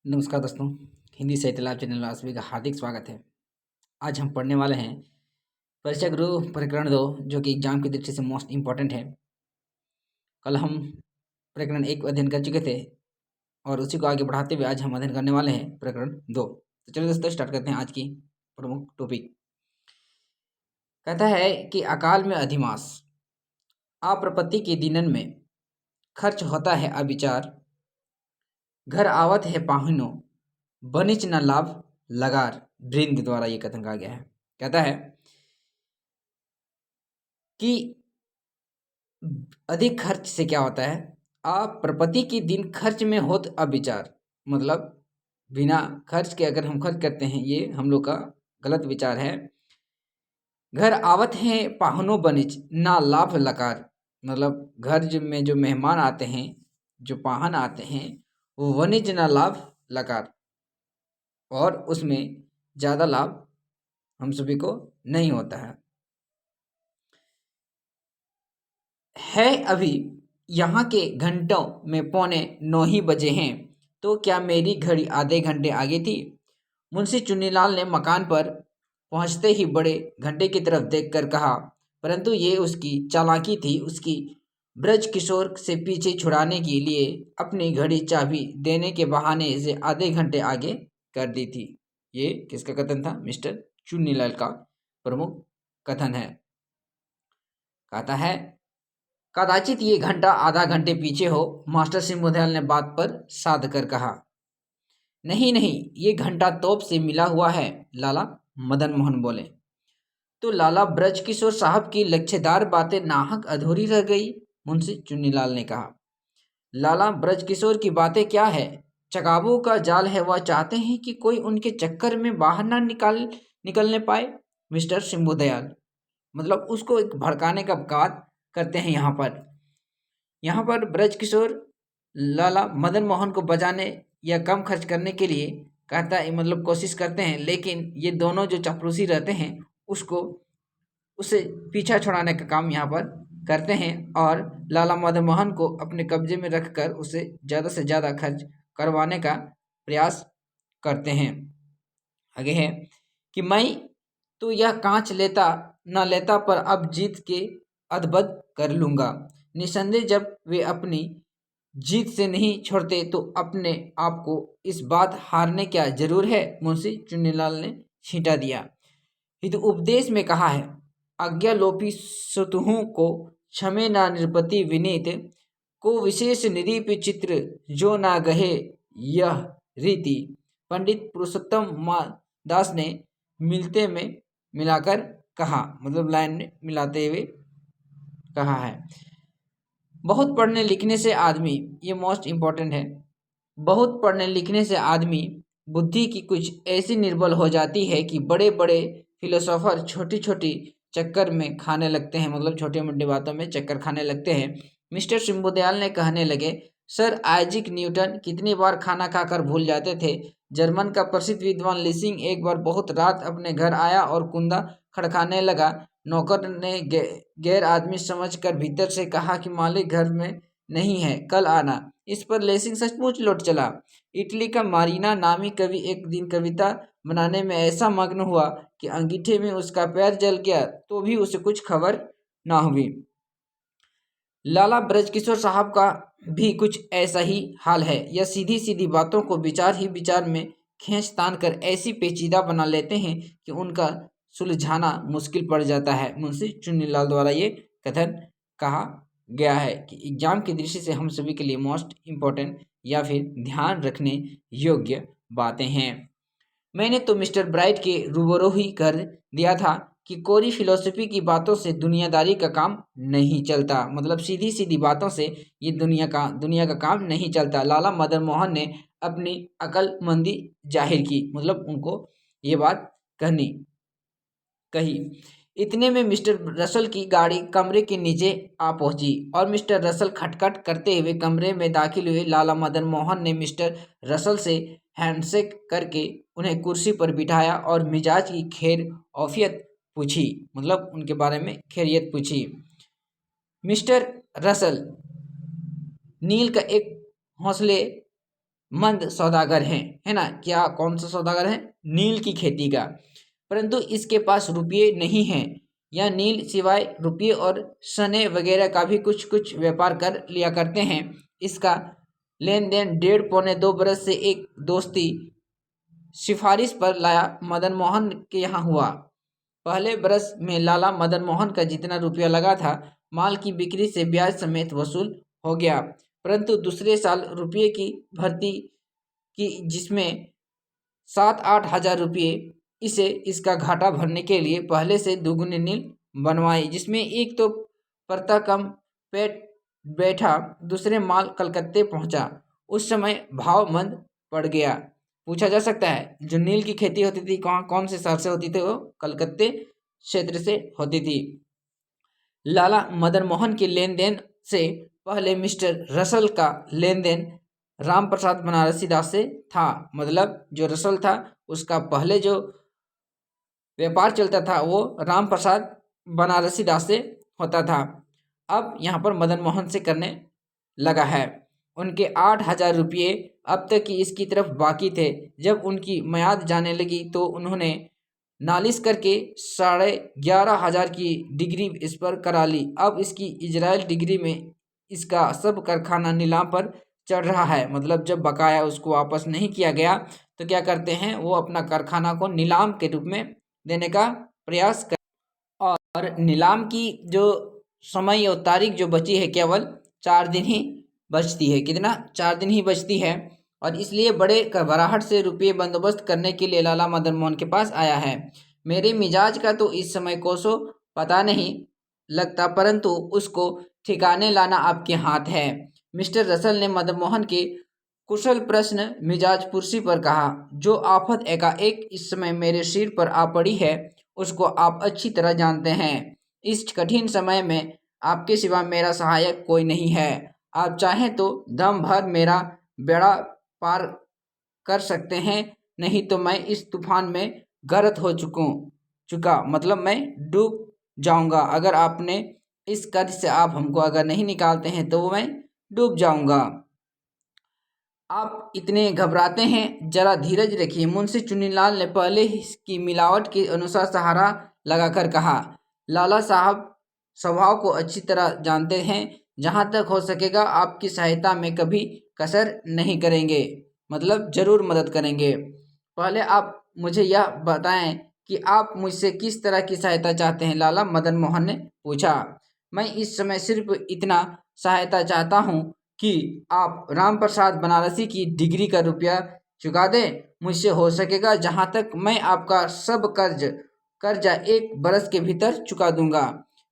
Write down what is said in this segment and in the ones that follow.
नमस्कार दोस्तों। हिंदी साहित्य लाइव चैनल में आप सभी का हार्दिक स्वागत है। आज हम पढ़ने वाले हैं परीक्षा गृह प्रकरण 2, जो कि एग्जाम की दृष्टि से मोस्ट इम्पॉर्टेंट है। कल हम प्रकरण 1 अध्ययन कर चुके थे और उसी को आगे बढ़ाते हुए आज हम अध्ययन करने वाले हैं प्रकरण 2। तो चलिए दोस्तों स्टार्ट करते हैं आज की प्रमुख टॉपिक। कहता है कि अकाल में अधिमास, अप्रपत्ति के दिनन में खर्च होता है अविचार, घर आवत है पाहुनो बनिच न लाभ लगार। वृंद द्वारा ये कथन कहा गया है। कहता है कि अधिक खर्च से क्या होता है, अप्रपति के दिन खर्च में होत अविचार, मतलब बिना खर्च के अगर हम खर्च करते हैं ये हम लोग का गलत विचार है। घर आवत हैं पाहुनो बनिच ना लाभ लकार, मतलब घर में जो मेहमान आते हैं, जो पाहन आते हैं, वो वनिज ना लाभ लकार, और उसमें ज़्यादा लाभ हम सभी को नहीं होता है अभी यहाँ के घंटों में 8:45 ही बजे हैं, तो क्या मेरी घड़ी आधे घंटे आगे थी। मुंशी चुन्नीलाल ने मकान पर पहुंचते ही बड़े घंटे की तरफ देखकर कहा, परंतु ये उसकी चालाकी थी। उसकी ब्रज किशोर से पीछे छुड़ाने के लिए अपनी घड़ी चाबी देने के बहाने से आधे घंटे आगे कर दी थी। ये किसका कथन था? मिस्टर चुन्नीलाल का प्रमुख कथन है। कहता है कदाचित ये घंटा आधा घंटे पीछे हो। मास्टर सिंह ने बात पर साध कर कहा, नहीं नहीं, ये घंटा तोप से मिला हुआ है। लाला मदन मोहन बोले। तो लाला ब्रजकिशोर साहब की लच्छेदार बातें नाहक अधूरी रह गई। मुंशी चुन्नीलाल ने कहा, लाला ब्रजकिशोर की बातें क्या है? चकाबू का जाल है। वह चाहते हैं कि कोई उनके चक्कर में बाहर ना निकलने पाए। मिस्टर सिंबुदयाल, मतलब उसको एक भड़काने का बात करते हैं। यहाँ पर ब्रजकिशोर लाला मदन मोहन को बचाने या कम खर्च करने के लिए कहता है, मतलब कोशिश करते हैं, लेकिन ये दोनों जो चापलूसी रहते हैं उसे पीछा छुड़ाने का काम यहाँ पर करते हैं और लाला मदन मोहन को अपने कब्जे में रखकर उसे ज़्यादा से ज़्यादा खर्च करवाने का प्रयास करते हैं। आगे है कि मैं तो यह कांच लेता न लेता, पर अब जीत के अदबद कर लूँगा। निसंदेह जब वे अपनी जीत से नहीं छोड़ते तो अपने आप को इस बात हारने क्या जरूर है। मुंशी चुन्नीलाल ने छींटा दिया। हित उपदेश में कहा है, आज्ञा लोपी सुतुहु को क्षमे ना नृपति विनीत, को विशेष निरीप चित्र जो ना गहे यह रीति। पंडित पुरुषोत्तम दास ने मिलते में मिलाकर कहा, मतलब लाइन में मिलाते हुए कहा है। बहुत पढ़ने लिखने से आदमी, ये मोस्ट इम्पॉर्टेंट है, बहुत पढ़ने लिखने से आदमी बुद्धि की कुछ ऐसी निर्बल हो जाती है कि बड़े बड़े फिलोसोफर छोटी छोटी चक्कर में खाने लगते हैं, मतलब छोटी मोटी बातों में चक्कर खाने लगते हैं। मिस्टर सिंबुदयाल ने कहने लगे, सर आइजैक न्यूटन कितनी बार खाना खाकर भूल जाते थे। जर्मन का प्रसिद्ध विद्वान लीसिंग एक बार बहुत रात अपने घर आया और कुंदा खड़काने लगा। नौकर ने गैर आदमी समझकर भीतर से कहा कि मालिक घर में नहीं है, कल आना। इस पर लेसिंग सचमुच लौट चला। इटली का मारीना नामी कवि एक दिन कविता बनाने में ऐसा मग्न हुआ कि अंगीठे में उसका पैर जल गया, तो भी उसे कुछ खबर ना हुई। लाला ब्रजकिशोर साहब का भी कुछ ऐसा ही हाल है। यह सीधी सीधी बातों को विचार ही विचार में खींच तान कर ऐसी पेचीदा बना लेते हैं कि उनका सुलझाना मुश्किल पड़ जाता है। मुंशी चुन्नीलाल द्वारा ये कथन कहा गया है कि एग्जाम की दृष्टि से हम सभी के लिए मोस्ट इम्पोर्टेंट या फिर ध्यान रखने योग्य बातें हैं। मैंने तो मिस्टर ब्राइट के रूबरू ही कर दिया था कि कोरी फिलोसफी की बातों से दुनियादारी का काम नहीं चलता, मतलब सीधी सीधी बातों से ये दुनिया का काम नहीं चलता। लाला मदन मोहन ने अपनी अक्लमंदी जाहिर की, मतलब उनको ये बात कही। इतने में मिस्टर रसल की गाड़ी कमरे के नीचे आ पहुंची और मिस्टर रसल खटखट करते हुए कमरे में दाखिल हुए। लाला मदन मोहन ने मिस्टर रसल से हैंडशेक करके उन्हें कुर्सी पर बिठाया और मिजाज की खैर ऑफियत पूछी, मतलब उनके बारे में खैरियत पूछी। मिस्टर रसल नील का एक हौसले मंद सौदागर है ना। क्या कौन सा सौदागर है? नील की खेती का। परंतु इसके पास रुपये नहीं हैं। या नील सिवाय रुपये और सने वगैरह का भी कुछ कुछ व्यापार कर लिया करते हैं। इसका लेन देन 1.5-2 बरस से एक दोस्ती सिफारिश पर लाया मदन मोहन के यहाँ हुआ। पहले बरस में लाला मदन मोहन का जितना रुपया लगा था, माल की बिक्री से ब्याज समेत वसूल हो गया। परंतु दूसरे साल रुपये की भर्ती की, जिसमें 7-8 हजार रुपये इसे इसका घाटा भरने के लिए पहले से दुगुने नील बनवाए, जिसमें एक तो परता कम पेट बैठा, दूसरे माल कलकत्ते पहुंचा। उस समय भाव मंद पड़ गया। पूछा जा सकता है जो नील की खेती होती थी कहाँ कौन से शहर से होती थी? वो कलकत्ते क्षेत्र से होती थी। लाला मदन मोहन के लेन देन से पहले मिस्टर रसल का लेन देन राम प्रसाद बनारसी दास से था। मतलब जो रसल था उसका पहले जो व्यापार चलता था वो राम प्रसाद बनारसी दास से होता था। अब यहाँ पर मदन मोहन से करने लगा है। उनके 8,000 रुपये अब तक की इसकी तरफ बाकी थे। जब उनकी म्याद जाने लगी तो उन्होंने नालिश करके 11,500 की डिग्री इस पर करा ली। अब इसकी इजराइल डिग्री में इसका सब कारखाना नीलाम पर चढ़ रहा है। मतलब जब बकाया उसको वापस नहीं किया गया तो क्या करते हैं, वो अपना कारखाना को नीलाम के रूप में देने का प्रयास कर। और नीलाम की जो समय और तारीख जो बची है केवल 4 दिन ही बचती है। कितना? 4 दिन ही बचती है। और इसलिए बड़े घबराहट से रुपये बंदोबस्त करने के लिए लाला मदन मोहन के पास आया है। मेरे मिजाज का तो इस समय कोसों पता नहीं लगता, परंतु उसको ठिकाने लाना आपके हाथ है। मिस्टर रसल ने मदन मोहन के कुशल प्रश्न मिजाज पुरसी पर कहा। जो आफत एकाएक इस समय मेरे सिर पर आ पड़ी है उसको आप अच्छी तरह जानते हैं। इस कठिन समय में आपके सिवा मेरा सहायक कोई नहीं है। आप चाहें तो दम भर मेरा बेड़ा पार कर सकते हैं, नहीं तो मैं इस तूफान में गर्क हो चुका मतलब मैं डूब जाऊंगा। अगर आपने इस कर्ज से आप हमको अगर नहीं निकालते हैं तो मैं डूब जाऊंगा। आप इतने घबराते हैं, जरा धीरज रखिए। मुंशी चुन्नीलाल ने पहले की मिलावट के अनुसार सहारा लगाकर कहा। लाला साहब स्वभाव को अच्छी तरह जानते हैं। जहाँ तक हो सकेगा आपकी सहायता में कभी कसर नहीं करेंगे। मतलब जरूर मदद करेंगे। पहले आप मुझे यह बताएं कि आप मुझसे किस तरह की सहायता चाहते हैं? लाला मदन मोहन ने पूछा। मैं इस समय सिर्फ इतना सहायता चाहता हूँ कि आप राम प्रसाद बनारसी की डिग्री का रुपया चुका दें। मुझसे हो सकेगा जहाँ तक मैं आपका सब कर्जा 1 बरस के भीतर चुका दूंगा।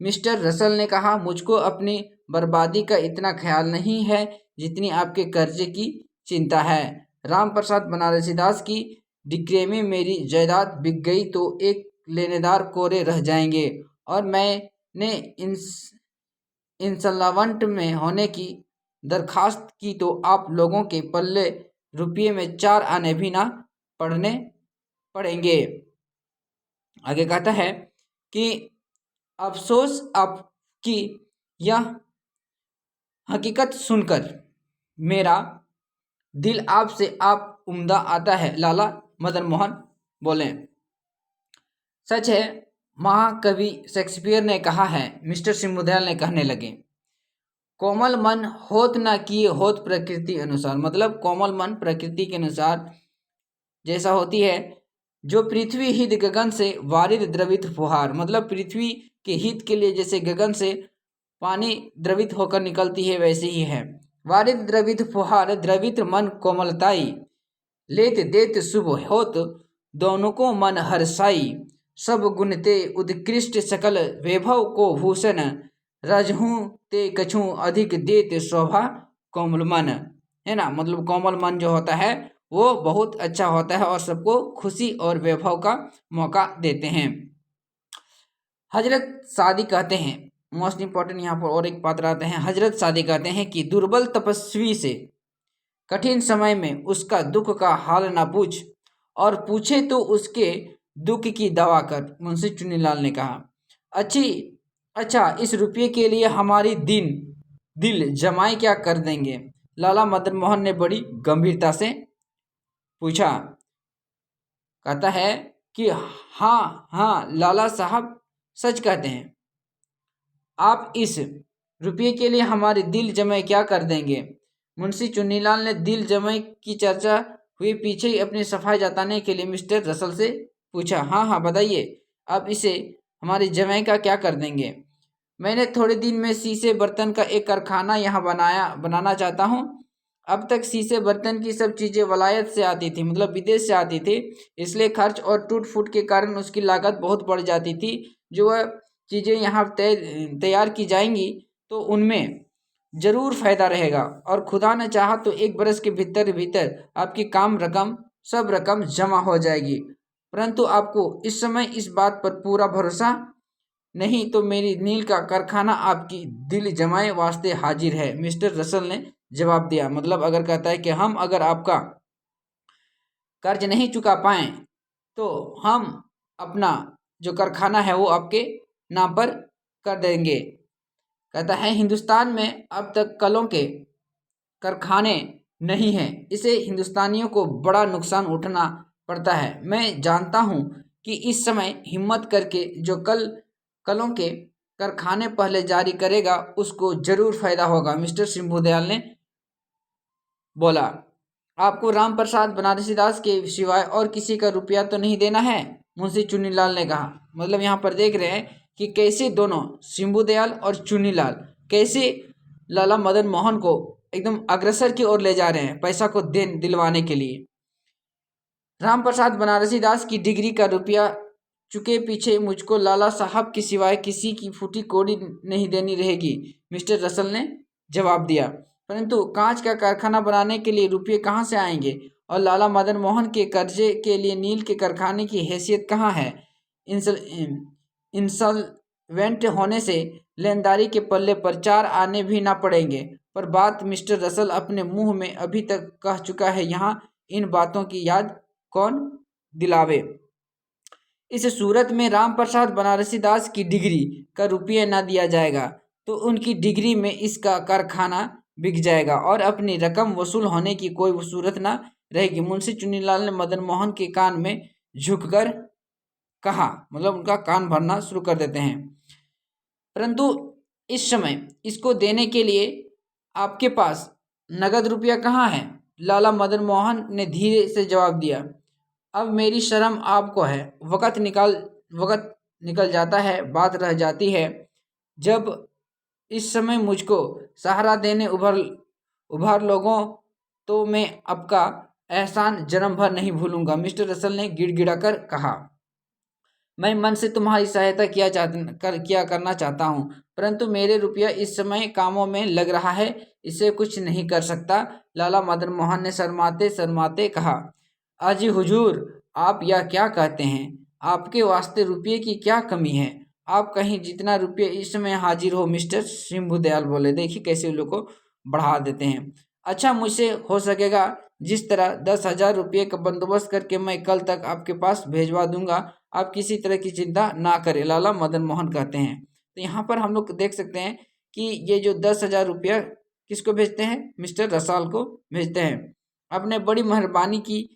मिस्टर रसल ने कहा। मुझको अपनी बर्बादी का इतना ख्याल नहीं है जितनी आपके कर्जे की चिंता है। राम प्रसाद बनारसी दास की डिक्री में मेरी जायदाद बिक गई तो एक लेनेदार कोरे रह जाएंगे और मैंने इंसॉल्वेंट में होने की दरखास्त की तो आप लोगों के पल्ले रुपये में 4 आने भी ना पड़ने पड़ेंगे। आगे कहता है कि अफसोस आपकी यह हकीकत सुनकर मेरा दिल आपसे आप उम्दा आता है। लाला मदन मोहन बोले। सच है, महाकवि शेक्सपियर ने कहा है। मिस्टर सिंह ने कहने लगे। कोमल मन होत न किए होत प्रकृति अनुसार। मतलब कोमल मन प्रकृति के अनुसार जैसा होती है। जो पृथ्वी हित गगन से वारिद द्रवित फुहार। मतलब पृथ्वी के हित के लिए जैसे गगन से पानी द्रवित होकर निकलती है वैसे ही है। वारिद द्रवित फुहार द्रवित मन कोमलताई। लेत देत शुभ होत दोनों को मन हर्षाई। सब गुण ते उत्कृष्ट सकल वैभव को भूषण। रजहूँ ते कछू अधिक देत शोभा कोमल मन। है ना। मतलब कोमल मन जो होता है वो बहुत अच्छा होता है और सबको खुशी और वैभव का मौका देते हैं। हजरत सादी कहते हैं, मोस्ट इंपॉर्टेंट यहाँ पर और एक पात्र आते हैं। हजरत सादी कहते हैं कि दुर्बल तपस्वी से कठिन समय में उसका दुख का हाल ना पूछ और पूछे तो उसके दुख की दवा कर। मुंशी चुन्नीलाल ने कहा। अच्छा, इस रुपये के लिए हमारी दिल जमाई क्या कर देंगे? लाला मदन मोहन ने बड़ी गंभीरता से पूछा। कहता है कि हाँ हाँ लाला साहब सच कहते हैं। आप इस रुपये के लिए हमारे दिल जमाए क्या कर देंगे? मुंशी चुन्नीलाल ने दिल जमाए की चर्चा हुई पीछे ही अपनी सफाई जताने के लिए मिस्टर रसल से पूछा। हाँ हाँ बताइए, आप इसे हमारे जमाए का क्या कर देंगे? मैंने थोड़े दिन में शीशे बर्तन का एक कारखाना यहाँ बनाना चाहता हूँ। अब तक शीशे बर्तन की सब चीज़ें वलायत से आती थी, मतलब विदेश से आती थी, इसलिए खर्च और टूट फूट के कारण उसकी लागत बहुत बढ़ जाती थी। जो वह चीज़ें यहाँ तैयार की जाएंगी तो उनमें ज़रूर फ़ायदा रहेगा और खुदा ने चाहा तो 1 बरस के भीतर भीतर आपकी सब रकम जमा हो जाएगी। परंतु आपको इस समय इस बात पर पूरा भरोसा नहीं तो मेरी नील का कारखाना आपकी दिल जमाए वास्ते हाजिर है, मिस्टर रसल ने जवाब दिया। मतलब अगर कहता है कि हम अगर आपका कर्ज नहीं चुका पाएँ तो हम अपना जो कारखाना है वो आपके नाम पर कर देंगे। कहता है हिंदुस्तान में अब तक कलों के कारखाने नहीं हैं, इसे हिंदुस्तानियों को बड़ा नुकसान उठाना पड़ता है। मैं जानता हूँ कि इस समय हिम्मत करके जो कलों के कारखाने पहले जारी करेगा उसको जरूर फायदा होगा। मिस्टर शंभुदयाल ने बोला। आपको राम प्रसाद बनारसी दास के सिवाय और किसी का रुपया तो नहीं देना है? मुंशी चुन्नीलाल ने कहा। मतलब यहाँ पर देख रहे हैं कि कैसे दोनों शंभुदयाल और चुन्नीलाल कैसे लाला मदन मोहन को एकदम अग्रसर की ओर ले जा रहे हैं पैसा को दिलवाने के लिए। राम प्रसाद बनारसी दास की डिग्री का रुपया चुके पीछे मुझको लाला साहब के सिवाय किसी की फूटी कौड़ी नहीं देनी रहेगी, मिस्टर रसल ने जवाब दिया। परंतु कांच का कारखाना बनाने के लिए रुपये कहाँ से आएंगे और लाला मदन मोहन के कर्जे के लिए नील के कारखाने की हैसियत कहाँ है? इंसॉल्वेंट होने से लेनदारी के पल्ले पर 4 आने भी ना पड़ेंगे। पर बात मिस्टर रसल अपने मुंह में अभी तक कह चुका है, यहाँ इन बातों की याद कौन दिलावे? इस सूरत में राम प्रसाद बनारसी दास की डिग्री का रुपया ना दिया जाएगा तो उनकी डिग्री में इसका कारखाना बिक जाएगा और अपनी रकम वसूल होने की कोई सूरत ना रहेगी। मुंशी चुन्नीलाल ने मदन मोहन के कान में झुककर कहा। मतलब उनका कान भरना शुरू कर देते हैं। परंतु इस समय इसको देने के लिए आपके पास नगद रुपया कहाँ है? लाला मदन मोहन ने धीरे से जवाब दिया। अब मेरी शर्म आपको है, वक़्त निकल जाता है, बात रह जाती है। जब इस समय मुझको सहारा देने उभार लोगों तो मैं आपका एहसान जन्म भर नहीं भूलूंगा, मिस्टर रसल ने गिड़गिड़ाकर कहा। मैं मन से तुम्हारी सहायता किया करना चाहता हूँ, परंतु मेरे रुपया इस समय कामों में लग रहा है, इसे कुछ नहीं कर सकता, लाला मदन मोहन ने शर्माते शर्माते कहा। अजी हुजूर, आप यह क्या कहते हैं? आपके वास्ते रुपये की क्या कमी है? आप कहीं जितना रुपये इस समय हाजिर हो, मिस्टर शंभुदयाल बोले। देखिए कैसे लोग को बढ़ा देते हैं। अच्छा, मुझसे हो सकेगा जिस तरह 10,000 रुपये का बंदोबस्त करके मैं कल तक आपके पास भेजवा दूंगा, आप किसी तरह की चिंता ना करें, लाला मदन मोहन कहते हैं। तो यहाँ पर हम लोग देख सकते हैं कि ये जो 10,000 रुपया किसको भेजते हैं? मिस्टर रसाल को भेजते हैं। आपने बड़ी मेहरबानी की,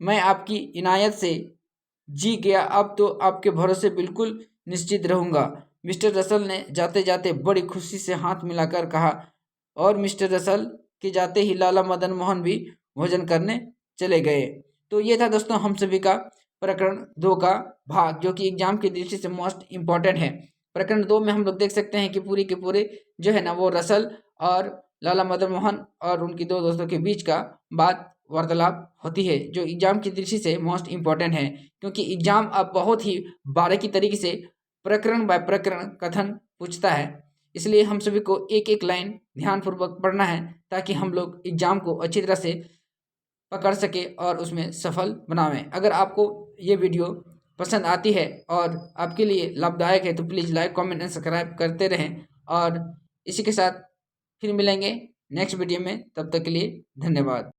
मैं आपकी इनायत से जी गया, अब तो आपके भरोसे बिल्कुल निश्चित रहूँगा, मिस्टर रसल ने जाते जाते बड़ी खुशी से हाथ मिलाकर कहा। और मिस्टर रसल के जाते ही लाला मदन मोहन भी भोजन करने चले गए। तो ये था दोस्तों हम सभी का प्रकरण 2 का भाग, जो कि एग्जाम की दृष्टि से मोस्ट इम्पॉर्टेंट है। प्रकरण 2 में हम लोग देख सकते हैं कि पूरी के पूरे जो है ना वो रसल और लाला मदन मोहन और उनकी 2 दोस्तों के बीच का बात वार्तालाप होती है, जो एग्जाम की दृष्टि से मोस्ट इम्पॉर्टेंट है, क्योंकि एग्जाम अब बहुत ही बारीकी तरीके से प्रकरण बाय प्रकरण कथन पूछता है। इसलिए हम सभी को एक एक लाइन ध्यानपूर्वक पढ़ना है ताकि हम लोग एग्जाम को अच्छी तरह से पकड़ सके और उसमें सफल बनावें। अगर आपको ये वीडियो पसंद आती है और आपके लिए लाभदायक है तो please like comment and subscribe करते रहें। और इसी के साथ फिर मिलेंगे नेक्स्ट वीडियो में, तब तक के लिए धन्यवाद।